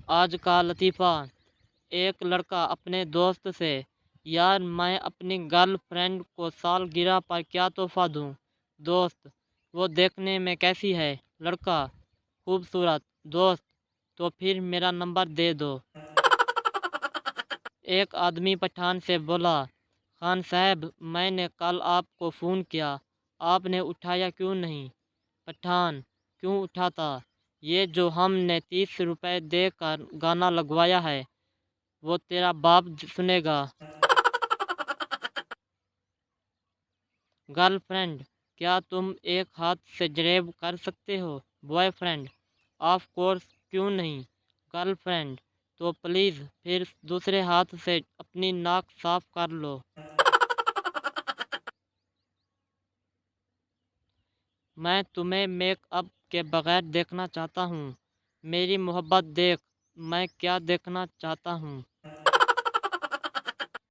آج کا لطیفہ۔ ایک لڑکا اپنے دوست سے، یار میں اپنی گرل فرینڈ کو سالگرہ پر کیا تحفہ دوں؟ دوست: وہ دیکھنے میں کیسی ہے؟ لڑکا: خوبصورت۔ دوست: تو پھر میرا نمبر دے دو۔ ایک آدمی پٹھان سے بولا، خان صاحب میں نے کل آپ کو فون کیا، آپ نے اٹھایا کیوں نہیں؟ پٹھان: کیوں اٹھاتا؟ یہ جو ہم نے 30 روپے دے کر گانا لگوایا ہے وہ تیرا باپ سنے گا۔ گرل فرینڈ: کیا تم ایک ہاتھ سے جریب کر سکتے ہو؟ بوائے فرینڈ: آف کورس، کیوں نہیں؟ گرل فرینڈ: تو پلیز پھر دوسرے ہاتھ سے اپنی ناک صاف کر لو۔ میں تمہیں میک اپ کے بغیر دیکھنا چاہتا ہوں۔ میری محبت دیکھ، میں کیا دیکھنا چاہتا ہوں۔